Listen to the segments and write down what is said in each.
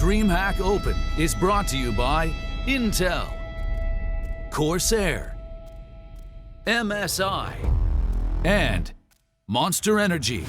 DreamHack Open is brought to you by Intel, Corsair, MSI, and Monster Energy.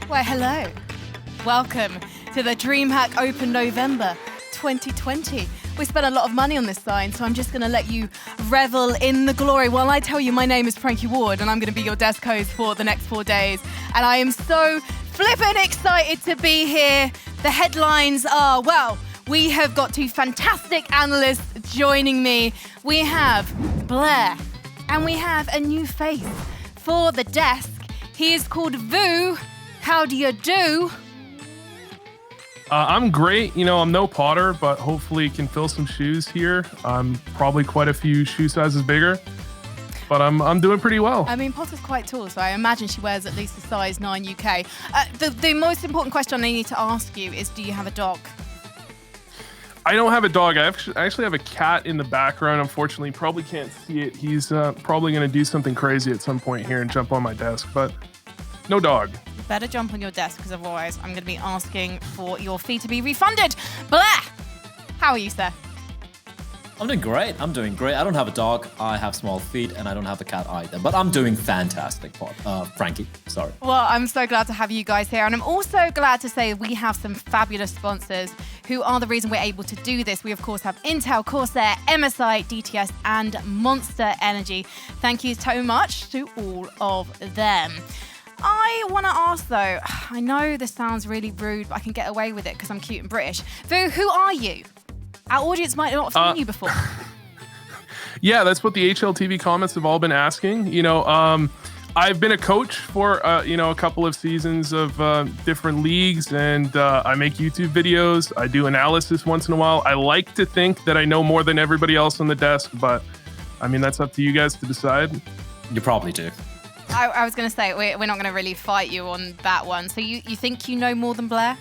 Well, hello. Welcome to the DreamHack Open November 2020. We spent a lot of money on this sign, so I'm just going to let you revel in the glory while I tell you my name is Frankie Ward and I'm going to be your desk host for the next 4 days. And I am so flippin' excited to be here. The headlines are, well, we have got two fantastic analysts joining me. We have Blair and we have a new face for the desk. He is called Vu. How do you do? I'm great. You know, I'm no Potter, but hopefully can fill some shoes here. I'm probably quite a few shoe sizes bigger, but I'm doing pretty well. I mean, Potter's quite tall, so I imagine she wears at least a size 9 UK. The most important question I need to ask you is, do you have a dog? I don't have a dog. I actually have a cat in the background. Unfortunately, you probably can't see it. He's probably going to do something crazy at some point here and jump on my desk, but no dog. Better jump on your desk, because otherwise I'm going to be asking for your fee to be refunded. Blair, how are you, sir? I'm doing great. I don't have a dog. I have small feet, and I don't have a cat either. But I'm doing fantastic, Frankie. Sorry. Well, I'm so glad to have you guys here. And I'm also glad to say we have some fabulous sponsors who are the reason we're able to do this. We, of course, have Intel, Corsair, MSI, DTS, and Monster Energy. Thank you so much to all of them. I want to ask, though, I know this sounds really rude, but I can get away with it because I'm cute and British. Vu, who are you? Our audience might not have seen you before. Yeah, that's what the HLTV comments have all been asking. You know, I've been a coach for, a couple of seasons of different leagues, and I make YouTube videos. I do analysis once in a while. I like to think that I know more than everybody else on the desk, but, I mean, that's up to you guys to decide. You probably do. I was going to say, we're not going to really fight you on that one. So you think you know more than Blair?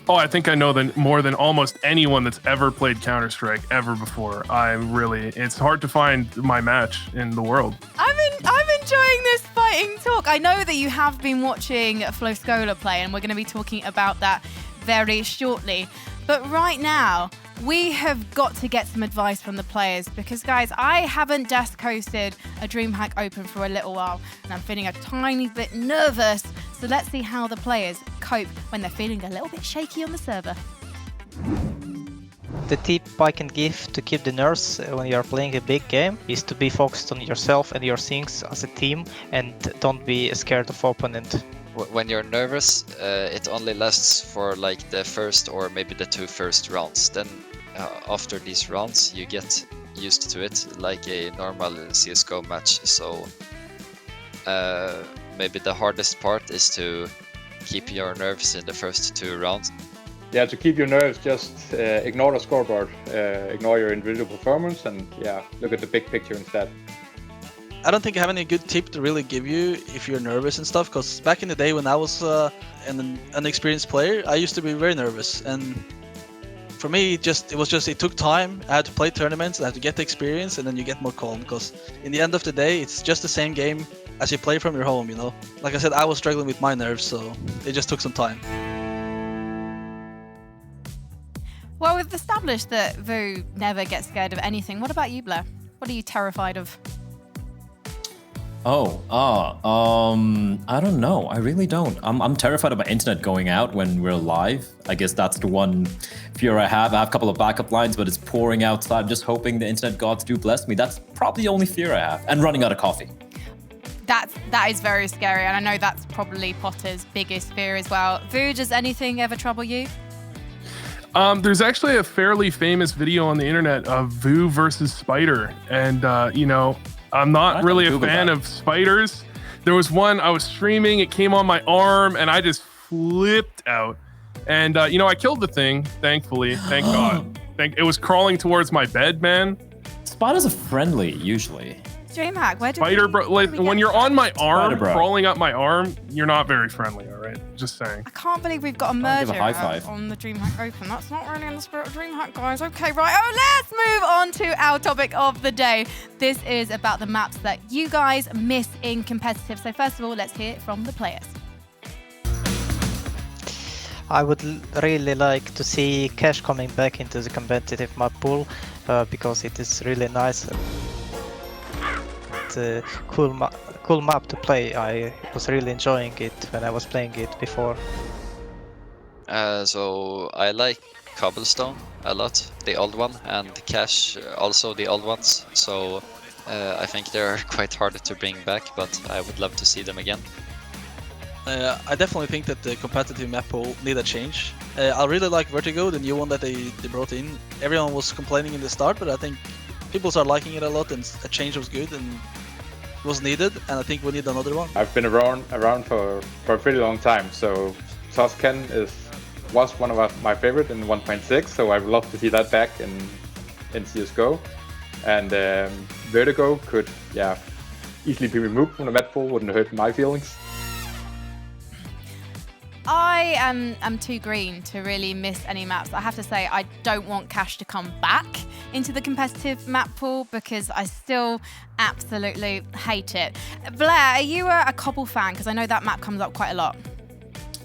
Oh, I think I know more than almost anyone that's ever played Counter-Strike ever before. It's hard to find my match in the world. I'm enjoying this fighting talk. I know that you have been watching Floscola play, and we're going to be talking about that very shortly. But right now, we have got to get some advice from the players because, guys, I haven't desk hosted a DreamHack Open for a little while and I'm feeling a tiny bit nervous. So let's see how the players cope when they're feeling a little bit shaky on the server. The tip I can give to keep the nerves when you are playing a big game is to be focused on yourself and your things as a team and don't be scared of opponent. When you're nervous, it only lasts for like the first or maybe the 2 first rounds. Then after these rounds, you get used to it like a normal CSGO match. So maybe the hardest part is to keep your nerves in the first 2 rounds. Yeah, to keep your nerves, just ignore the scoreboard, ignore your individual performance, and look at the big picture instead. I don't think I have any good tip to really give you if you're nervous and stuff, because back in the day when I was an inexperienced player, I used to be very nervous, and for me it took time. I had to play tournaments, I had to get the experience, and then you get more calm, because in the end of the day it's just the same game as you play from your home, you know. Like I said, I was struggling with my nerves, so it just took some time. Well, we've established that Vu never gets scared of anything. What about you, Blair? What are you terrified of? I don't know. I really don't. I'm terrified of my internet going out when we're live. I guess that's the one fear I have. I have a couple of backup lines, but it's pouring outside. I'm just hoping the internet gods do bless me. That's probably the only fear I have. And running out of coffee. That is very scary, and I know that's probably Potter's biggest fear as well. Vu, does anything ever trouble you? There's actually a fairly famous video on the internet of Vu versus Spider, and I'm not really a fan of spiders. There was one I was streaming, it came on my arm, and I just flipped out. And I killed the thing, thankfully. Thank God. It was crawling towards my bed, man. Spiders are friendly usually. DreamHack, where do Spider bro, like, when you're on my arm, Spider bro. crawling up my arm, you're not very friendly, all right? Just saying. I can't believe we've got a I'll give murder a high five. on the DreamHack Open. That's not really in the spirit of DreamHack, guys. Okay, right. Oh, let's move on to our topic of the day. This is about the maps that you guys miss in competitive. So first of all, let's hear it from the players. I would really like to see Cash coming back into the competitive map pool because it is really nice. It's a cool map to play. I was really enjoying it when I was playing it before. So I like Cobblestone a lot, the old one, and Cash also the old ones. So I think they're quite hard to bring back, but I would love to see them again. I definitely think that the competitive map pool need a change. I really like Vertigo, the new one that they brought in. Everyone was complaining in the start, but I think people are liking it a lot, and a change was good and was needed. And I think we need another one. I've been around for a pretty long time, so Tuscan was one of my favorite in 1.6, so I would love to see that back in CSGO. And Vertigo could easily be removed from the map pool, wouldn't hurt my feelings. I am too green to really miss any maps. I have to say, I don't want Cash to come back into the competitive map pool because I still absolutely hate it. Blair, are you a Cobble fan? Because I know that map comes up quite a lot.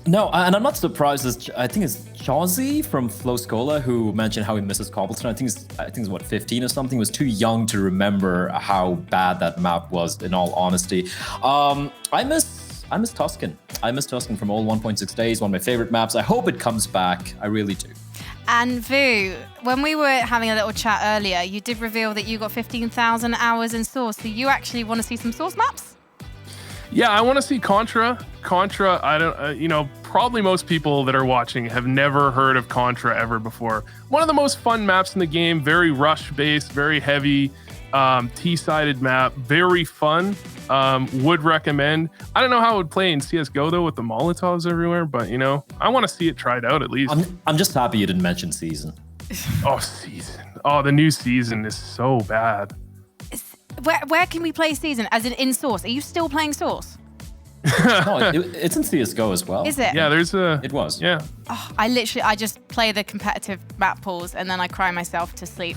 No, and I'm not surprised. I think it's Chauzy from Flowscola who mentioned how he misses Cobblestone. I think it's what, 15 or something. Was too young to remember how bad that map was. In all honesty, I miss Tuscan. I miss Tuscan from old 1.6 days. One of my favorite maps. I hope it comes back. I really do. And Vu, when we were having a little chat earlier, you did reveal that you got 15,000 hours in Source. So you actually want to see some Source maps? Yeah, I want to see Contra. Contra, I don't, probably most people that are watching have never heard of Contra ever before. One of the most fun maps in the game, very rush-based, very heavy, T-sided map, very fun. Would recommend. I don't know how it would play in CSGO though with the Molotovs everywhere, but I want to see it tried out at least. I'm just happy you didn't mention Season. Season. Oh, the new Season is so bad. Where can we play Season? As in Source? Are you still playing Source? No, it's in CSGO as well. Is it? Yeah, It was. Yeah. Oh, I just play the competitive map pools and then I cry myself to sleep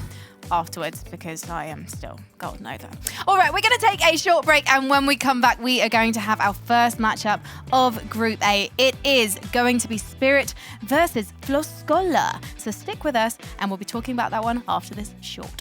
afterwards because I am still golden over. All right, we're going to take a short break, and when we come back, we are going to have our first matchup of Group A. It is going to be Spirit versus Flowscola. So stick with us, and we'll be talking about that one after this short